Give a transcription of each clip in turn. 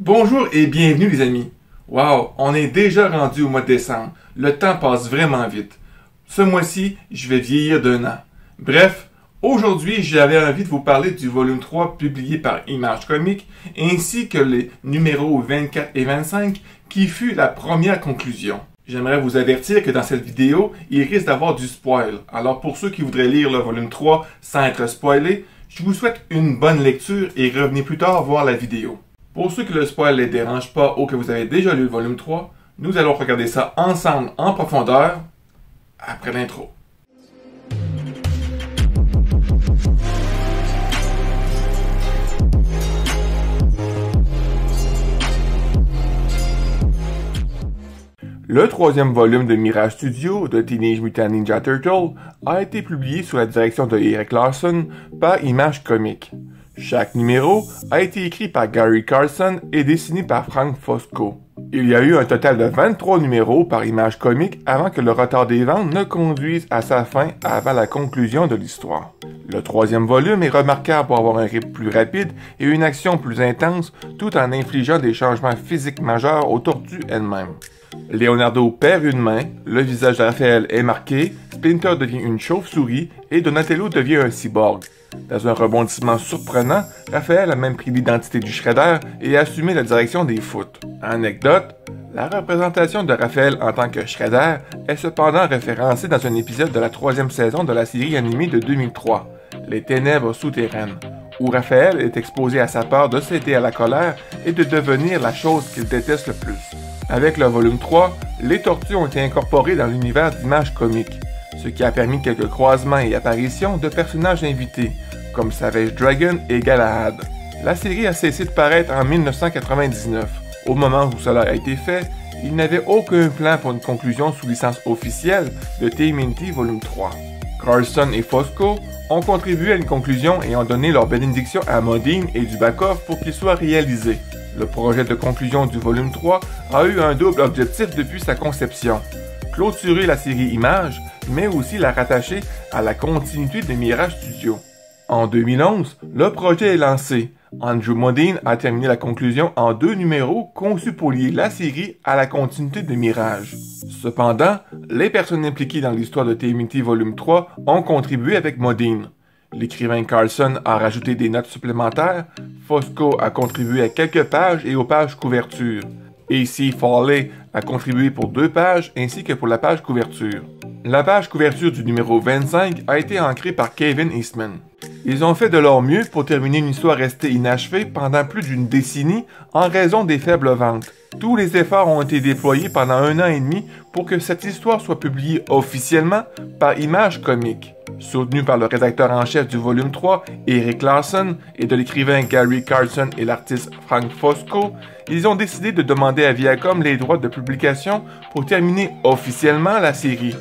Bonjour et bienvenue les amis. Wow, on est déjà rendu au mois de décembre. Le temps passe vraiment vite. Ce mois-ci, je vais vieillir d'un an. Bref, aujourd'hui, j'avais envie de vous parler du volume 3 publié par Image Comics, ainsi que les numéros 24 et 25 qui fut la première conclusion. J'aimerais vous avertir que dans cette vidéo, il risque d'avoir du spoil. Alors pour ceux qui voudraient lire le volume 3 sans être spoilés, je vous souhaite une bonne lecture et revenez plus tard voir la vidéo. Pour ceux que le spoil ne les dérange pas ou que vous avez déjà lu le volume 3, nous allons regarder ça ensemble en profondeur après l'intro. Le troisième volume de Mirage Studios de Teenage Mutant Ninja Turtles a été publié sous la direction de Erik Larsen par Image Comics. Chaque numéro a été écrit par Gary Carlson et dessiné par Frank Fosco. Il y a eu un total de 23 numéros par Image Comics avant que le retard des ventes ne conduise à sa fin avant la conclusion de l'histoire. Le troisième volume est remarquable pour avoir un rythme plus rapide et une action plus intense tout en infligeant des changements physiques majeurs aux tortues elles-mêmes. Leonardo perd une main, le visage de Raphaël est marqué, Splinter devient une chauve-souris et Donatello devient un cyborg. Dans un rebondissement surprenant, Raphaël a même pris l'identité du Shredder et a assumé la direction des Foot. Anecdote, la représentation de Raphaël en tant que Shredder est cependant référencée dans un épisode de la troisième saison de la série animée de 2003, Les Ténèbres souterraines, où Raphaël est exposé à sa peur de céder à la colère et de devenir la chose qu'il déteste le plus. Avec le volume 3, les tortues ont été incorporées dans l'univers d'Image Comics, ce qui a permis quelques croisements et apparitions de personnages invités, comme Savage Dragon et Galahad. La série a cessé de paraître en 1999. Au moment où cela a été fait, il n'avait aucun plan pour une conclusion sous licence officielle de TMNT Volume 3. Carlson et Fosco ont contribué à une conclusion et ont donné leur bénédiction à Modine et Dubakov pour qu'il soit réalisé. Le projet de conclusion du volume 3 a eu un double objectif depuis sa conception. Clôturer la série Image, mais aussi la rattacher à la continuité de Mirage Studios. En 2011, le projet est lancé. Andrew Modine a terminé la conclusion en 2 numéros conçus pour lier la série à la continuité de Mirage. Cependant, les personnes impliquées dans l'histoire de TMNT Volume 3 ont contribué avec Modine. L'écrivain Carlson a rajouté des notes supplémentaires, Fosco a contribué à quelques pages et aux pages couverture. A.C. Farley a contribué pour 2 pages ainsi que pour la page couverture. La page couverture du numéro 25 a été ancrée par Kevin Eastman. Ils ont fait de leur mieux pour terminer une histoire restée inachevée pendant plus d'une décennie en raison des faibles ventes. Tous les efforts ont été déployés pendant 1 an et demi pour que cette histoire soit publiée officiellement par Image Comics. Soutenu par le rédacteur en chef du volume 3, Erik Larsen, et de l'écrivain Gary Carlson et l'artiste Frank Fosco, ils ont décidé de demander à Viacom les droits de publication pour terminer officiellement la série.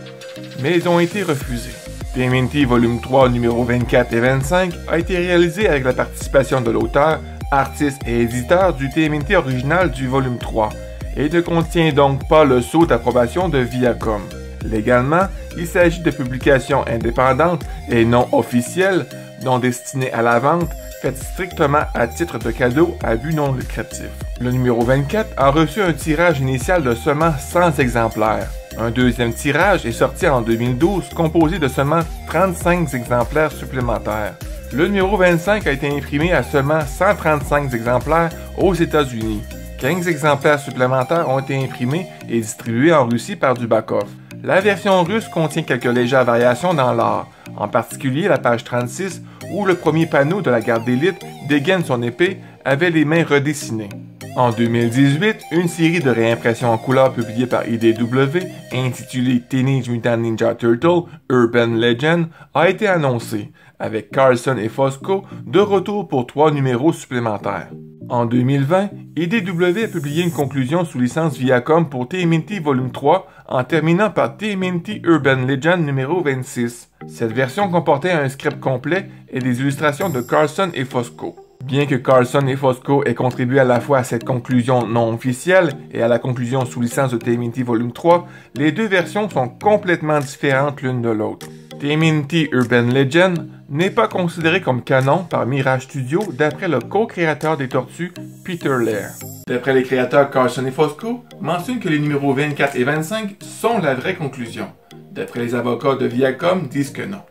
Mais ils ont été refusés. TMNT Volume 3 numéro 24 et 25 a été réalisé avec la participation de l'auteur, artiste et éditeur du TMNT original du volume 3 et ne contient donc pas le sceau d'approbation de Viacom. Légalement, il s'agit de publications indépendantes et non officielles, non destinées à la vente, faites strictement à titre de cadeau à but non lucratif. Le numéro 24 a reçu un tirage initial de seulement 100 exemplaires. Un deuxième tirage est sorti en 2012, composé de seulement 35 exemplaires supplémentaires. Le numéro 25 a été imprimé à seulement 135 exemplaires aux États-Unis. 15 exemplaires supplémentaires ont été imprimés et distribués en Russie par Dubakov. La version russe contient quelques légères variations dans l'art, en particulier la page 36 où le premier panneau de la garde d'élite dégaine son épée avec les mains redessinées. En 2018, une série de réimpressions en couleur publiée par IDW, intitulée Teenage Mutant Ninja Turtles Urban Legend, a été annoncée, avec Carlson et Fosco de retour pour 3 numéros supplémentaires. En 2020, IDW a publié une conclusion sous licence Viacom pour TMNT Volume 3 en terminant par TMNT Urban Legend numéro 26. Cette version comportait un script complet et des illustrations de Carlson et Fosco. Bien que Carlson et Fosco aient contribué à la fois à cette conclusion non officielle et à la conclusion sous licence de TMNT Volume 3, les 2 versions sont complètement différentes l'une de l'autre. TMNT Urban Legend n'est pas considéré comme canon par Mirage Studios d'après le co-créateur des Tortues, Peter Laird. D'après les créateurs Carson et Fosco, mentionnent que les numéros 24 et 25 sont la vraie conclusion. D'après les avocats de Viacom, disent que non.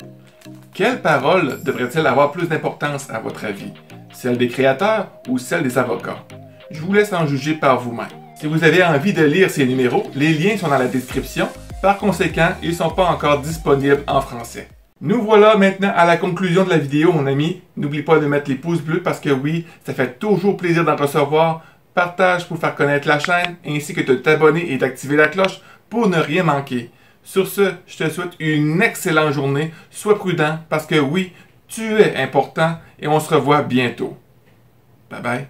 Quelle parole devrait-elle avoir plus d'importance à votre avis? Celle des créateurs ou celle des avocats? Je vous laisse en juger par vous-même. Si vous avez envie de lire ces numéros, les liens sont dans la description. Par conséquent, ils ne sont pas encore disponibles en français. Nous voilà maintenant à la conclusion de la vidéo, mon ami. N'oublie pas de mettre les pouces bleus parce que oui, ça fait toujours plaisir d'en recevoir. Partage pour faire connaître la chaîne, ainsi que de t'abonner et d'activer la cloche pour ne rien manquer. Sur ce, je te souhaite une excellente journée. Sois prudent parce que oui, tu es important et on se revoit bientôt. Bye bye.